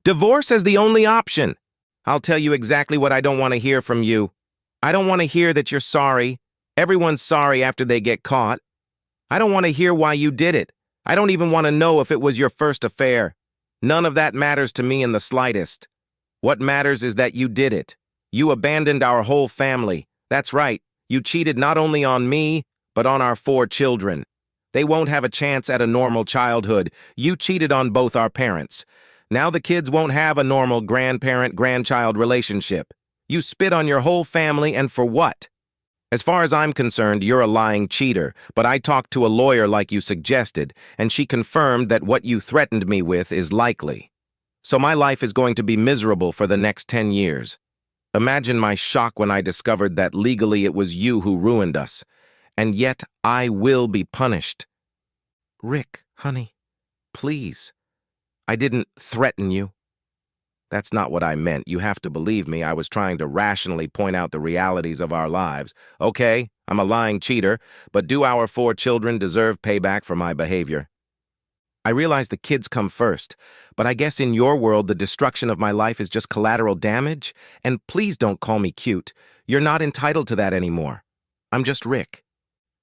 Divorce is the only option. I'll tell you exactly what I don't want to hear from you. I don't want to hear that you're sorry. Everyone's sorry after they get caught. I don't want to hear why you did it. I don't even want to know if it was your first affair. None of that matters to me in the slightest. What matters is that you did it. You abandoned our whole family. That's right. You cheated not only on me, but on our 4 children. They won't have a chance at a normal childhood. You cheated on both our parents. Now the kids won't have a normal grandparent-grandchild relationship. You spit on your whole family, and for what? As far as I'm concerned, you're a lying cheater, but I talked to a lawyer like you suggested, and she confirmed that what you threatened me with is likely. So my life is going to be miserable for the next 10 years. Imagine my shock when I discovered that legally it was you who ruined us, and yet I will be punished. Rick, honey, please. I didn't threaten you. That's not what I meant. You have to believe me. I was trying to rationally point out the realities of our lives. Okay, I'm a lying cheater, but do our 4 children deserve payback for my behavior? I realize the kids come first, but I guess in your world the destruction of my life is just collateral damage, and please don't call me cute. You're not entitled to that anymore. I'm just Rick.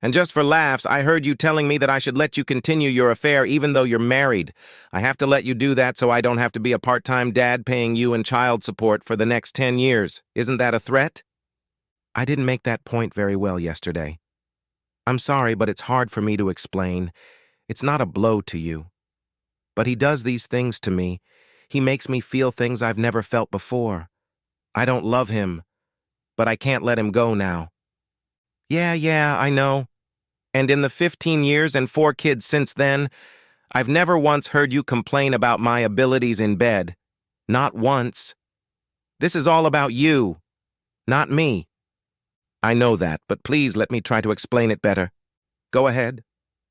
And just for laughs, I heard you telling me that I should let you continue your affair even though you're married. I have to let you do that so I don't have to be a part-time dad paying you in child support for the next 10 years. Isn't that a threat? I didn't make that point very well yesterday. I'm sorry, but it's hard for me to explain. It's not a blow to you. But he does these things to me. He makes me feel things I've never felt before. I don't love him, but I can't let him go now. Yeah, I know. And in the 15 years and 4 kids since then, I've never once heard you complain about my abilities in bed. Not once. This is all about you, not me. I know that, but please let me try to explain it better. Go ahead.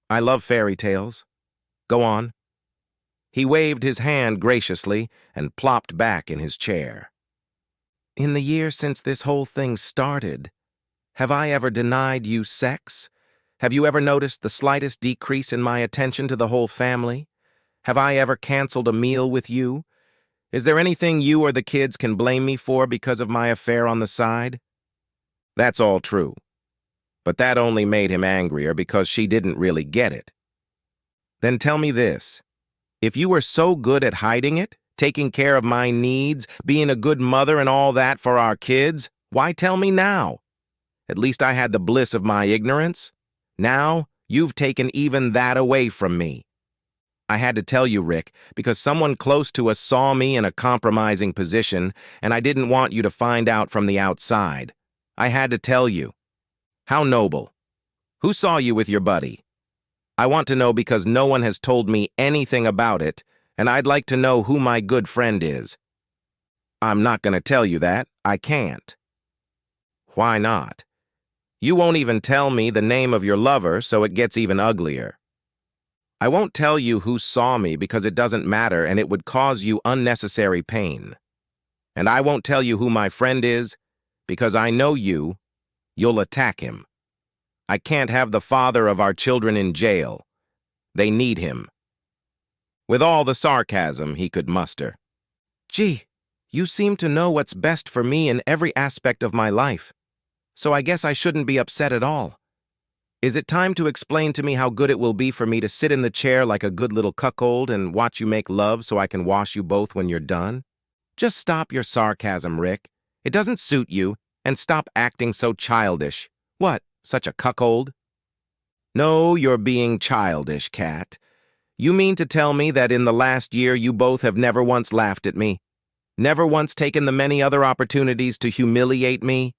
I love fairy tales. Go on. He waved his hand graciously and plopped back in his chair. In the year since this whole thing started, have I ever denied you sex? Have you ever noticed the slightest decrease in my attention to the whole family? Have I ever canceled a meal with you? Is there anything you or the kids can blame me for because of my affair on the side? That's all true. But that only made him angrier because she didn't really get it. Then tell me this. If you were so good at hiding it, taking care of my needs, being a good mother and all that for our kids, why tell me now? At least I had the bliss of my ignorance. Now, you've taken even that away from me. I had to tell you, Rick, because someone close to us saw me in a compromising position, and I didn't want you to find out from the outside. I had to tell you. How noble. Who saw you with your buddy? I want to know because no one has told me anything about it, and I'd like to know who my good friend is. I'm not going to tell you that. I can't. Why not? You won't even tell me the name of your lover, so it gets even uglier. I won't tell you who saw me because it doesn't matter and it would cause you unnecessary pain. And I won't tell you who my friend is because I know you'll attack him. I can't have the father of our children in jail. They need him. With all the sarcasm he could muster. Gee, you seem to know what's best for me in every aspect of my life. So I guess I shouldn't be upset at all. Is it time to explain to me how good it will be for me to sit in the chair like a good little cuckold and watch you make love so I can wash you both when you're done? Just stop your sarcasm, Rick. It doesn't suit you, and stop acting so childish. What, such a cuckold? No, you're being childish, Kat. You mean to tell me that in the last year you both have never once laughed at me? Never once taken the many other opportunities to humiliate me?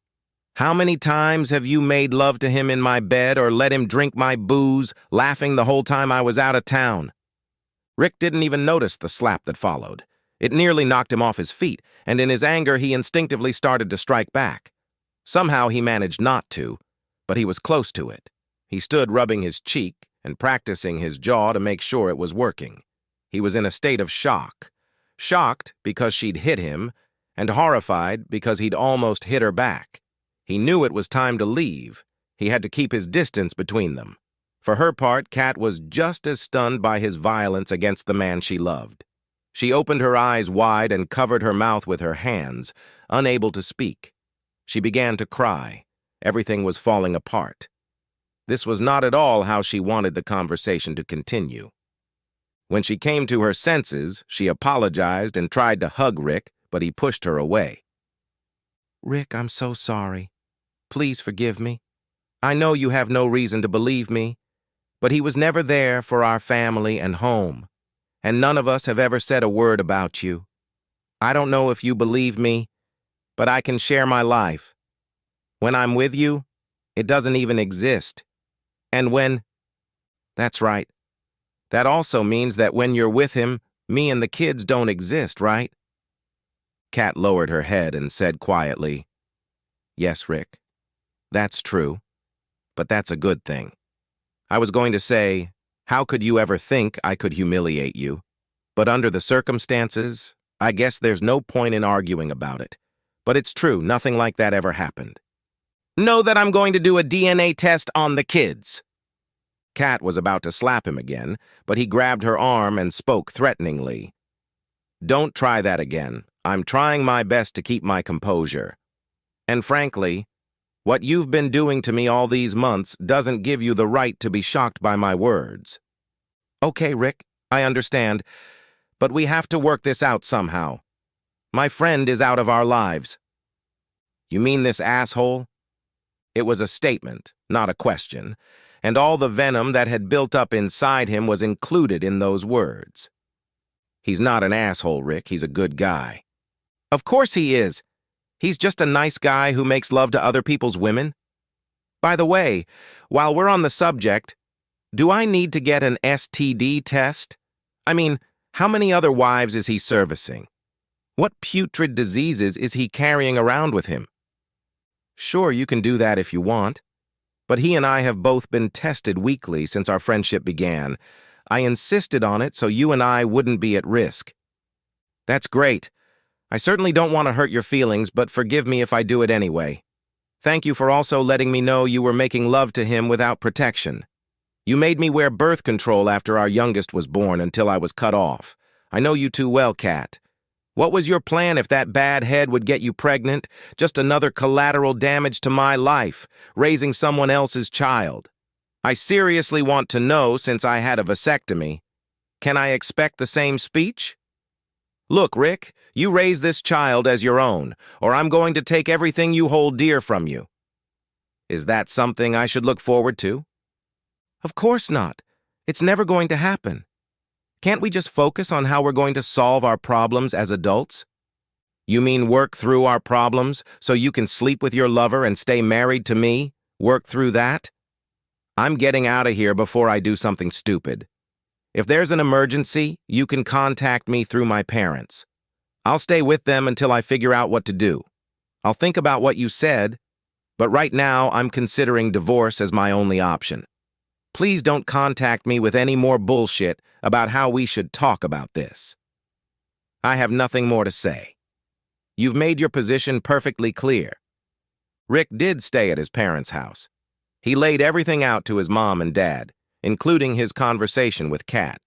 How many times have you made love to him in my bed or let him drink my booze, laughing the whole time I was out of town? Rick didn't even notice the slap that followed. It nearly knocked him off his feet, and in his anger he instinctively started to strike back. Somehow he managed not to, but he was close to it. He stood rubbing his cheek and practicing his jaw to make sure it was working. He was in a state of shock. Shocked because she'd hit him, and horrified because he'd almost hit her back. He knew it was time to leave. He had to keep his distance between them. For her part, Kat was just as stunned by his violence against the man she loved. She opened her eyes wide and covered her mouth with her hands, unable to speak. She began to cry. Everything was falling apart. This was not at all how she wanted the conversation to continue. When she came to her senses, she apologized and tried to hug Rick, but he pushed her away. "Rick, I'm so sorry. Please forgive me. I know you have no reason to believe me, but he was never there for our family and home, and none of us have ever said a word about you. I don't know if you believe me, but I can share my life. When I'm with you, it doesn't even exist. And that's right. That also means that when you're with him, me and the kids don't exist, right?" Kat lowered her head and said quietly, "Yes, Rick, that's true, but that's a good thing. I was going to say, how could you ever think I could humiliate you? But under the circumstances, I guess there's no point in arguing about it. But it's true, nothing like that ever happened. Know that I'm going to do a DNA test on the kids." Kat was about to slap him again, but he grabbed her arm and spoke threateningly. "Don't try that again. I'm trying my best to keep my composure. And frankly, what you've been doing to me all these months doesn't give you the right to be shocked by my words." "Okay, Rick, I understand, but we have to work this out somehow. My friend is out of our lives." "You mean this asshole?" It was a statement, not a question, and all the venom that had built up inside him was included in those words. "He's not an asshole, Rick. He's a good guy." "Of course he is. He's just a nice guy who makes love to other people's women. By the way, while we're on the subject, do I need to get an STD test? I mean, how many other wives is he servicing? What putrid diseases is he carrying around with him?" "Sure, you can do that if you want. But he and I have both been tested weekly since our friendship began. I insisted on it so you and I wouldn't be at risk." "That's great. I certainly don't want to hurt your feelings, but forgive me if I do it anyway. Thank you for also letting me know you were making love to him without protection. You made me wear birth control after our youngest was born until I was cut off. I know you too well, Kat. What was your plan if that bad head would get you pregnant? Just another collateral damage to my life, raising someone else's child. I seriously want to know, since I had a vasectomy. Can I expect the same speech? Look, Rick, you raise this child as your own, or I'm going to take everything you hold dear from you. Is that something I should look forward to?" "Of course not. It's never going to happen. Can't we just focus on how we're going to solve our problems as adults?" "You mean work through our problems so you can sleep with your lover and stay married to me? Work through that? I'm getting out of here before I do something stupid. If there's an emergency, you can contact me through my parents. I'll stay with them until I figure out what to do. I'll think about what you said, but right now I'm considering divorce as my only option. Please don't contact me with any more bullshit about how we should talk about this. I have nothing more to say. You've made your position perfectly clear." Rick did stay at his parents' house. He laid everything out to his mom and dad, including his conversation with Kat.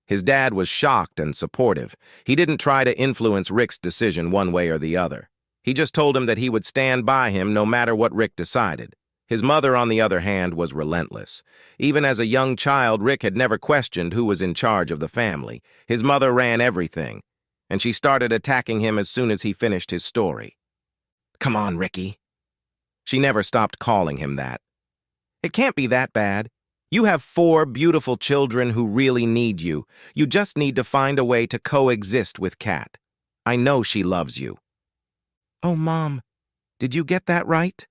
His dad was shocked and supportive. He didn't try to influence Rick's decision one way or the other. He just told him that he would stand by him no matter what Rick decided. His mother, on the other hand, was relentless. Even as a young child, Rick had never questioned who was in charge of the family. His mother ran everything, and she started attacking him as soon as he finished his story. "Come on, Ricky." She never stopped calling him that. "It can't be that bad. You have 4 beautiful children who really need you. You just need to find a way to coexist with Kat. I know she loves you." "Oh, Mom, did you get that right?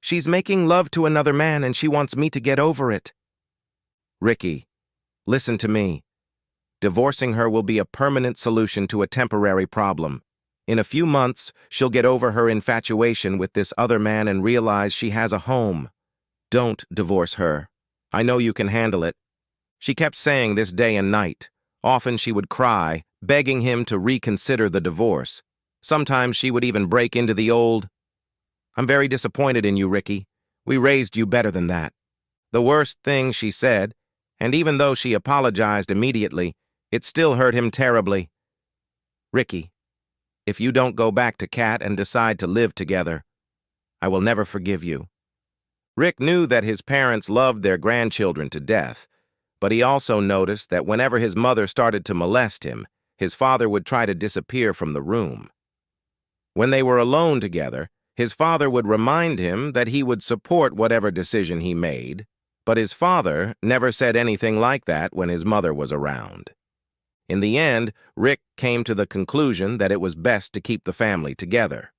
She's making love to another man and she wants me to get over it." "Ricky, listen to me. Divorcing her will be a permanent solution to a temporary problem. In a few months, she'll get over her infatuation with this other man and realize she has a home. Don't divorce her. I know you can handle it." She kept saying this day and night. Often she would cry, begging him to reconsider the divorce. Sometimes she would even break into the old, "I'm very disappointed in you, Ricky. We raised you better than that." The worst thing she said, and even though she apologized immediately, it still hurt him terribly. Ricky, if you don't go back to Kat and decide to live together, I will never forgive you. Rick knew that his parents loved their grandchildren to death, but he also noticed that whenever his mother started to molest him, his father would try to disappear from the room. When they were alone together, his father would remind him that he would support whatever decision he made, but his father never said anything like that when his mother was around. In the end, Rick came to the conclusion that it was best to keep the family together.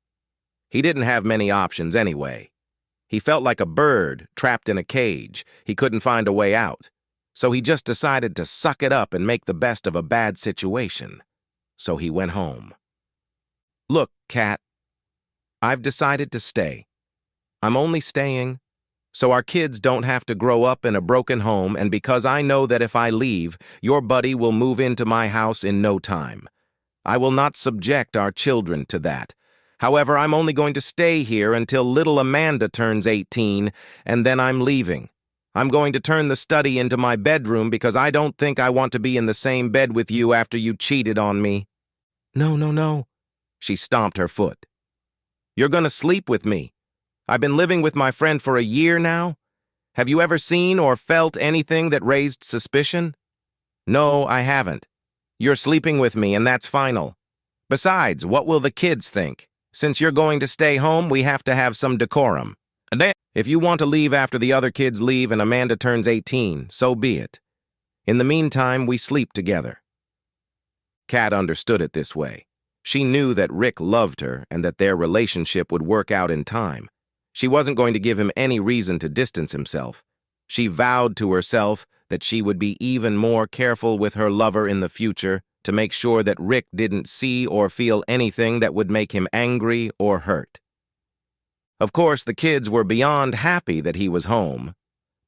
He didn't have many options anyway. He felt like a bird trapped in a cage. He couldn't find a way out. So he just decided to suck it up and make the best of a bad situation. So he went home. Look, Kat, I've decided to stay. I'm only staying so our kids don't have to grow up in a broken home, and because I know that if I leave, your buddy will move into my house in no time. I will not subject our children to that. However, I'm only going to stay here until little Amanda turns 18, and then I'm leaving. I'm going to turn the study into my bedroom because I don't think I want to be in the same bed with you after you cheated on me. No, no, no. She stomped her foot. You're going to sleep with me. I've been living with my friend for a year now. Have you ever seen or felt anything that raised suspicion? No, I haven't. You're sleeping with me, and that's final. Besides, what will the kids think? Since you're going to stay home, we have to have some decorum. If you want to leave after the other kids leave and Amanda turns 18, so be it. In the meantime, we sleep together. Kat understood it this way. She knew that Rick loved her and that their relationship would work out in time. She wasn't going to give him any reason to distance himself. She vowed to herself that she would be even more careful with her lover in the future to make sure that Rick didn't see or feel anything that would make him angry or hurt. Of course, the kids were beyond happy that he was home,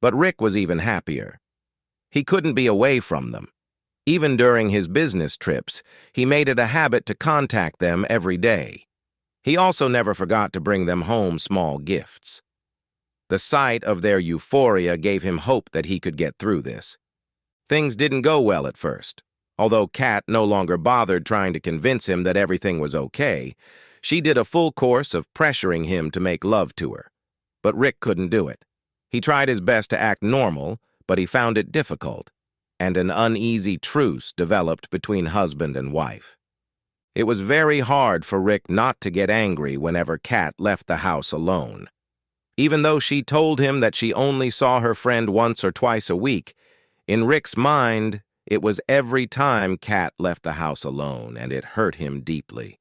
but Rick was even happier. He couldn't be away from them. Even during his business trips, he made it a habit to contact them every day. He also never forgot to bring them home small gifts. The sight of their euphoria gave him hope that he could get through this. Things didn't go well at first. Although Kat no longer bothered trying to convince him that everything was okay, she did a full course of pressuring him to make love to her. But Rick couldn't do it. He tried his best to act normal, but he found it difficult, and an uneasy truce developed between husband and wife. It was very hard for Rick not to get angry whenever Kat left the house alone. Even though she told him that she only saw her friend once or twice a week, in Rick's mind, it was every time Kat left the house alone, and it hurt him deeply.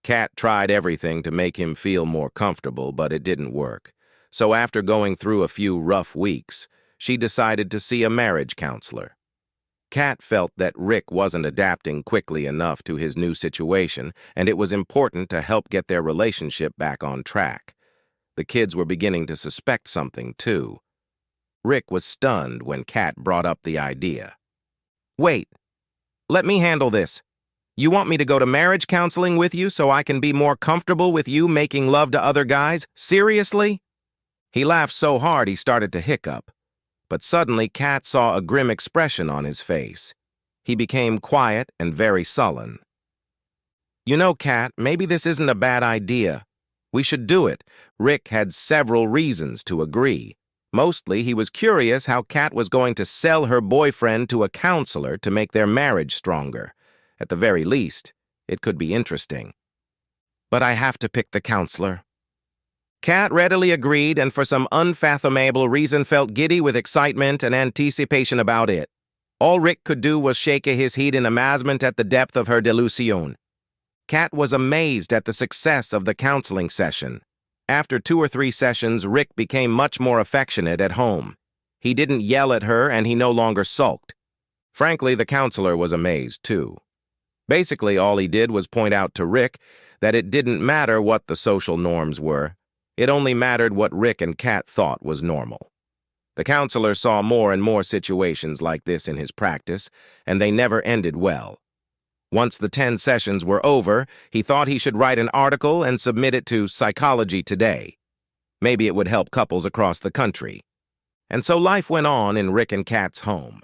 Kat tried everything to make him feel more comfortable, but it didn't work. So after going through a few rough weeks, she decided to see a marriage counselor. Kat felt that Rick wasn't adapting quickly enough to his new situation, and it was important to help get their relationship back on track. The kids were beginning to suspect something, too. Rick was stunned when Kat brought up the idea. Wait, let me handle this. You want me to go to marriage counseling with you so I can be more comfortable with you making love to other guys? Seriously? He laughed so hard he started to hiccup. But suddenly Kat saw a grim expression on his face. He became quiet and very sullen. You know, Kat, maybe this isn't a bad idea. We should do it. Rick had several reasons to agree. Mostly, he was curious how Kat was going to sell her boyfriend to a counselor to make their marriage stronger. At the very least, it could be interesting. But I have to pick the counselor. Kat readily agreed and for some unfathomable reason felt giddy with excitement and anticipation about it. All Rick could do was shake his head in amazement at the depth of her delusion. Kat was amazed at the success of the counseling session. After 2 or 3 sessions, Rick became much more affectionate at home. He didn't yell at her and he no longer sulked. Frankly, the counselor was amazed too. Basically, all he did was point out to Rick that it didn't matter what the social norms were. It only mattered what Rick and Kat thought was normal. The counselor saw more and more situations like this in his practice, and they never ended well. Once the 10 sessions were over, he thought he should write an article and submit it to Psychology Today. Maybe it would help couples across the country. And so life went on in Rick and Kat's home.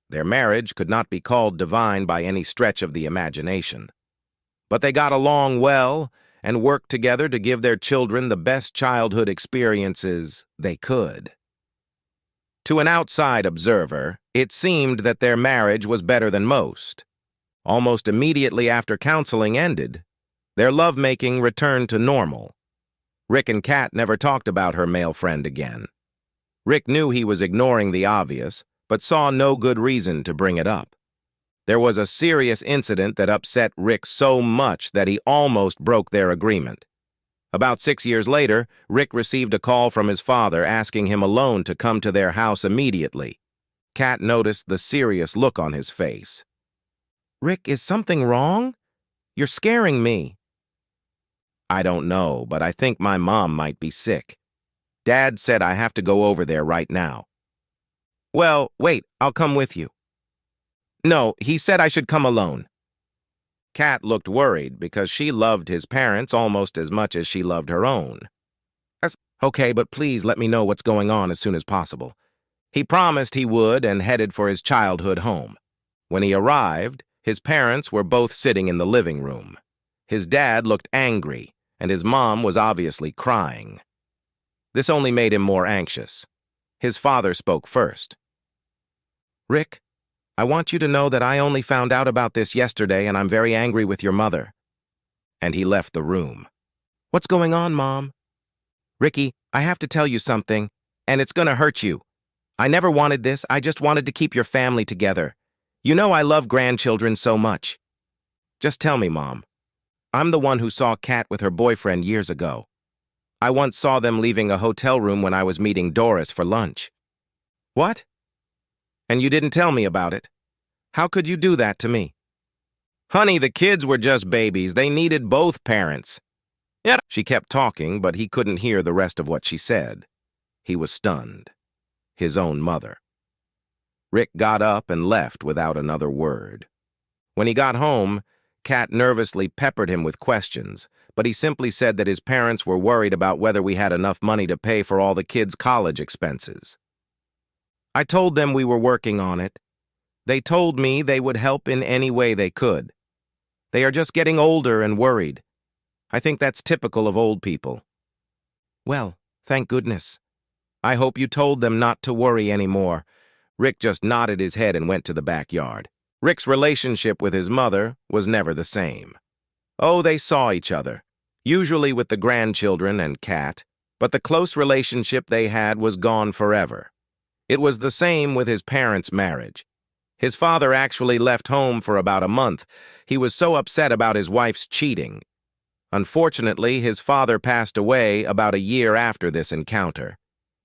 Their marriage could not be called divine by any stretch of the imagination. But they got along well and worked together to give their children the best childhood experiences they could. To an outside observer, it seemed that their marriage was better than most. Almost immediately after counseling ended, their lovemaking returned to normal. Rick and Kat never talked about her male friend again. Rick knew he was ignoring the obvious, but saw no good reason to bring it up. There was a serious incident that upset Rick so much that he almost broke their agreement. About 6 years later, Rick received a call from his father asking him alone to come to their house immediately. Kat noticed the serious look on his face. "Rick, is something wrong? You're scaring me." "I don't know, but I think my mom might be sick. Dad said I have to go over there right now." "Well, wait, I'll come with you." "No, he said I should come alone." Kat looked worried because she loved his parents almost as much as she loved her own. "Okay, but please let me know what's going on as soon as possible." He promised he would and headed for his childhood home. When he arrived, his parents were both sitting in the living room. His dad looked angry, and his mom was obviously crying. This only made him more anxious. His father spoke first. "Rick, I want you to know that I only found out about this yesterday and I'm very angry with your mother." And he left the room. "What's going on, Mom?" "Ricky, I have to tell you something, and it's gonna hurt you. I never wanted this, I just wanted to keep your family together. You know I love grandchildren so much." "Just tell me, Mom. I'm the one who saw Kat with her boyfriend years ago. I once saw them leaving a hotel room when I was meeting Doris for lunch." "What? And you didn't tell me about it? How could you do that to me?" "Honey, the kids were just babies. They needed both parents." Yeah. She kept talking, but he couldn't hear the rest of what she said. He was stunned. His own mother. Rick got up and left without another word. When he got home, Kat nervously peppered him with questions, but he simply said that his parents were worried about whether we had enough money to pay for all the kids' college expenses. "I told them we were working on it. They told me they would help in any way they could. They are just getting older and worried. I think that's typical of old people." "Well, thank goodness. I hope you told them not to worry anymore." Rick just nodded his head and went to the backyard. Rick's relationship with his mother was never the same. Oh, they saw each other, usually with the grandchildren and Kat, but the close relationship they had was gone forever. It was the same with his parents' marriage. His father actually left home for about a month. He was so upset about his wife's cheating. Unfortunately, his father passed away about a year after this encounter.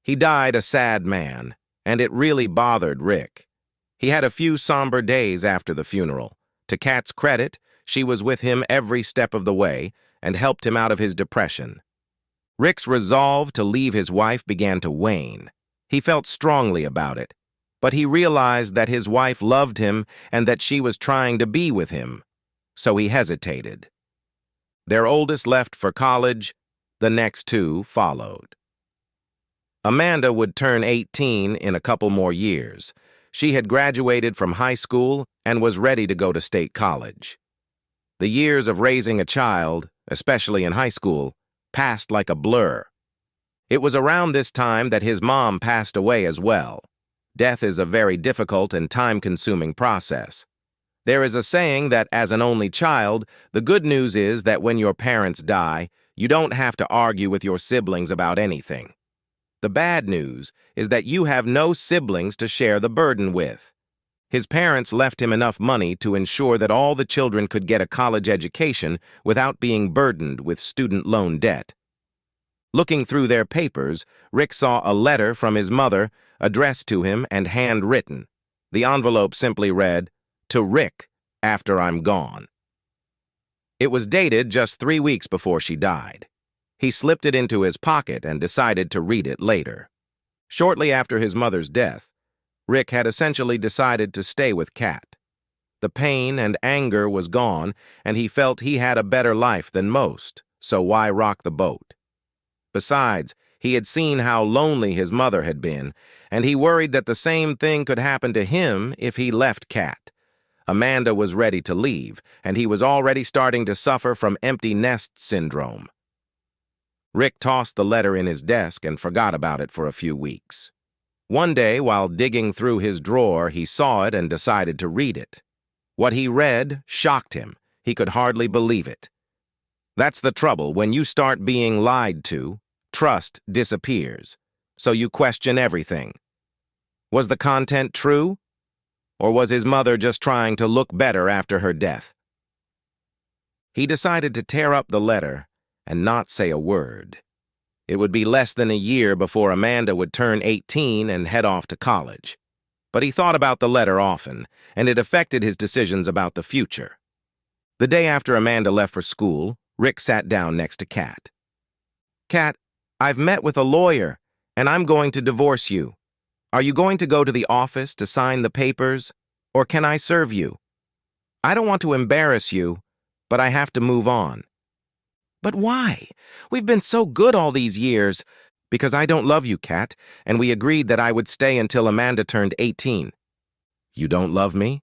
He died a sad man, and it really bothered Rick. He had a few somber days after the funeral. To Kat's credit, she was with him every step of the way and helped him out of his depression. Rick's resolve to leave his wife began to wane. He felt strongly about it, but he realized that his wife loved him and that she was trying to be with him, so he hesitated. Their oldest left for college. The next two followed. Amanda would turn 18 in a couple more years. She had graduated from high school and was ready to go to state college. The years of raising a child, especially in high school, passed like a blur. It was around this time that his mom passed away as well. Death is a very difficult and time-consuming process. There is a saying that as an only child, the good news is that when your parents die, you don't have to argue with your siblings about anything. The bad news is that you have no siblings to share the burden with. His parents left him enough money to ensure that all the children could get a college education without being burdened with student loan debt. Looking through their papers, Rick saw a letter from his mother addressed to him and handwritten. The envelope simply read, "To Rick, after I'm gone." It was dated just 3 weeks before she died. He slipped it into his pocket and decided to read it later. Shortly after his mother's death, Rick had essentially decided to stay with Kat. The pain and anger was gone, and he felt he had a better life than most, so why rock the boat? Besides, he had seen how lonely his mother had been, and he worried that the same thing could happen to him if he left Kat. Amanda was ready to leave, and he was already starting to suffer from empty nest syndrome. Rick tossed the letter in his desk and forgot about it for a few weeks. One day, while digging through his drawer, he saw it and decided to read it. What he read shocked him. He could hardly believe it. That's the trouble. When you start being lied to, trust disappears. So you question everything. Was the content true? Or was his mother just trying to look better after her death? He decided to tear up the letter and not say a word. It would be less than a year before Amanda would turn 18 and head off to college. But he thought about the letter often, and it affected his decisions about the future. The day after Amanda left for school, Rick sat down next to Kat. "Kat, I've met with a lawyer, and I'm going to divorce you. Are you going to go to the office to sign the papers, or can I serve you? I don't want to embarrass you, but I have to move on." "But why? We've been so good all these years." "Because I don't love you, Kat, and we agreed that I would stay until Amanda turned 18. "You don't love me?"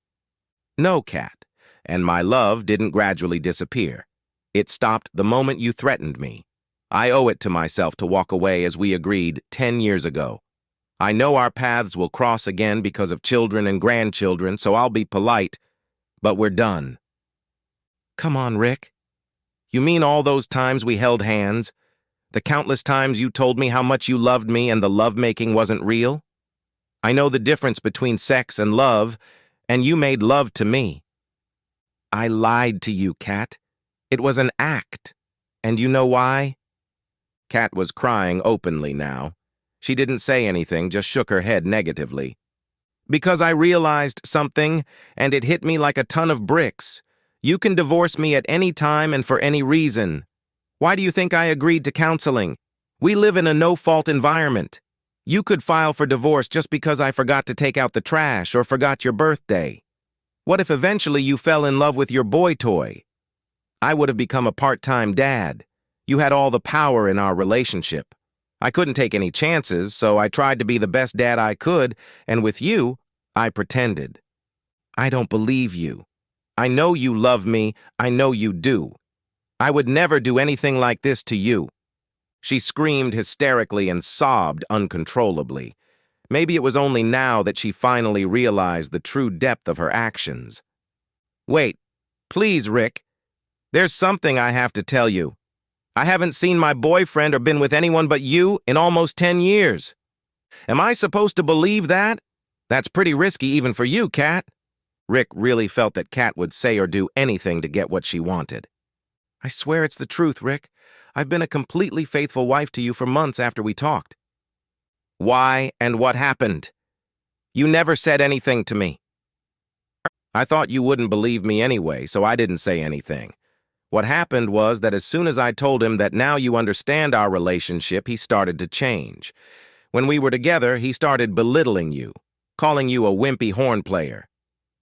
"No, Kat, and my love didn't gradually disappear. It stopped the moment you threatened me. I owe it to myself to walk away as we agreed 10 years ago. I know our paths will cross again because of children and grandchildren, so I'll be polite, but we're done." "Come on, Rick. You mean all those times we held hands? The countless times you told me how much you loved me and the lovemaking wasn't real? I know the difference between sex and love, and you made love to me." "I lied to you, Kat. It was an act. And you know why?" Kat was crying openly now. She didn't say anything, just shook her head negatively. "Because I realized something, and it hit me like a ton of bricks. You can divorce me at any time and for any reason. Why do you think I agreed to counseling? We live in a no-fault environment. You could file for divorce just because I forgot to take out the trash or forgot your birthday. What if eventually you fell in love with your boy toy? I would have become a part-time dad. You had all the power in our relationship. I couldn't take any chances, so I tried to be the best dad I could, and with you, I pretended." "I don't believe you. I know you love me. I know you do. I would never do anything like this to you." She screamed hysterically and sobbed uncontrollably. Maybe it was only now that she finally realized the true depth of her actions. "Wait, please, Rick. There's something I have to tell you. I haven't seen my boyfriend or been with anyone but you in almost 10 years. Am I supposed to believe that? That's pretty risky even for you, Kat." Rick really felt that Kat would say or do anything to get what she wanted. "I swear it's the truth, Rick. I've been a completely faithful wife to you for months after we talked." "Why and what happened? You never said anything to me." "I thought you wouldn't believe me anyway, so I didn't say anything. What happened was that as soon as I told him that now you understand our relationship, he started to change. When we were together, he started belittling you, calling you a wimpy horn player.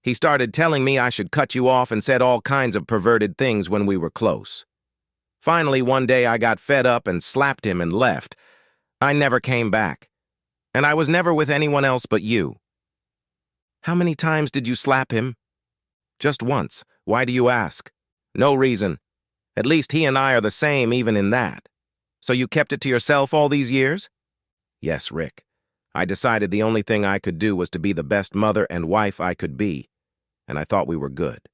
He started telling me I should cut you off and said all kinds of perverted things when we were close. Finally, one day I got fed up and slapped him and left. I never came back. And I was never with anyone else but you." "How many times did you slap him?" "Just once. Why do you ask?" "No reason. At least he and I are the same even in that." "So you kept it to yourself all these years?" "Yes, Rick. I decided the only thing I could do was to be the best mother and wife I could be, and I thought we were good."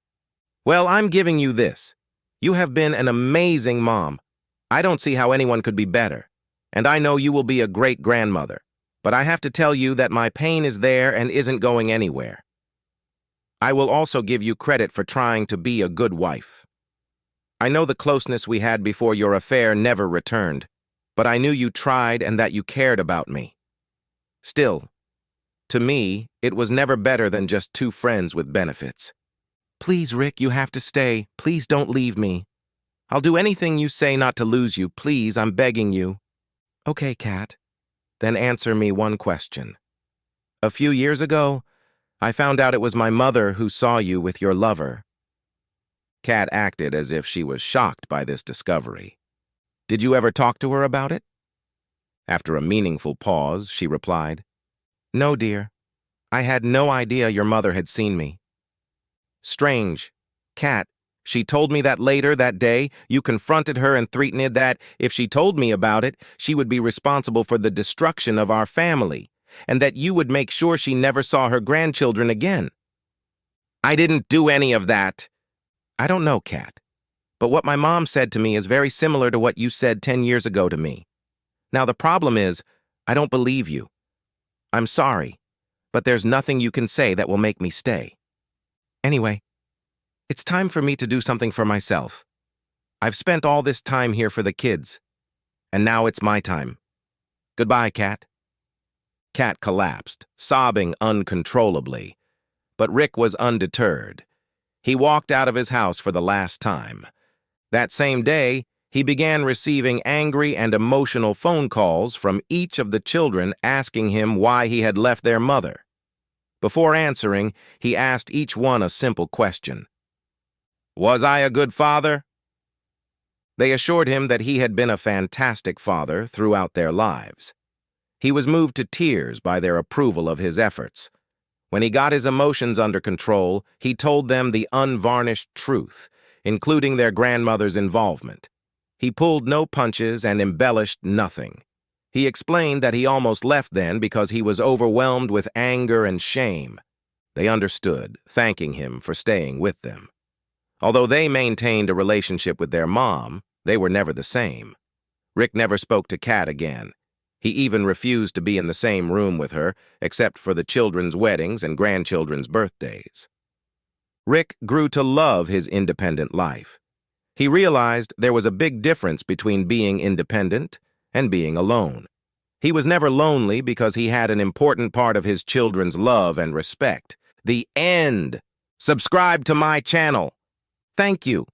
"Well, I'm giving you this. You have been an amazing mom. I don't see how anyone could be better. And I know you will be a great grandmother. But I have to tell you that my pain is there and isn't going anywhere. I will also give you credit for trying to be a good wife. I know the closeness we had before your affair never returned, but I knew you tried and that you cared about me. Still, to me, it was never better than just two friends with benefits." "Please, Rick, you have to stay. Please don't leave me. I'll do anything you say not to lose you. Please, I'm begging you." "Okay, Kat. Then answer me one question. A few years ago, I found out it was my mother who saw you with your lover." Kat acted as if she was shocked by this discovery. "Did you ever talk to her about it?" After a meaningful pause, she replied, "No, dear. I had no idea your mother had seen me." Strange. Kat, she told me that later that day, you confronted her and threatened that, if she told me about it, she would be responsible for the destruction of our family, and that you would make sure she never saw her grandchildren again. I didn't do any of that. I don't know, Kat, but what my mom said to me is very similar to what you said 10 years ago to me. Now, the problem is, I don't believe you. I'm sorry, but there's nothing you can say that will make me stay. Anyway, it's time for me to do something for myself. I've spent all this time here for the kids, and now it's my time. Goodbye, Kat. Kat collapsed, sobbing uncontrollably, but Rick was undeterred. He walked out of his house for the last time. That same day, he began receiving angry and emotional phone calls from each of the children asking him why he had left their mother. Before answering, he asked each one a simple question. Was I a good father? They assured him that he had been a fantastic father throughout their lives. He was moved to tears by their approval of his efforts. When he got his emotions under control, he told them the unvarnished truth, including their grandmother's involvement. He pulled no punches and embellished nothing. He explained that he almost left then because he was overwhelmed with anger and shame. They understood, thanking him for staying with them. Although they maintained a relationship with their mom, they were never the same. Rick never spoke to Kat again. He even refused to be in the same room with her, except for the children's weddings and grandchildren's birthdays. Rick grew to love his independent life. He realized there was a big difference between being independent and being alone. He was never lonely because he had an important part of his children's love and respect. The end. Subscribe to my channel. Thank you.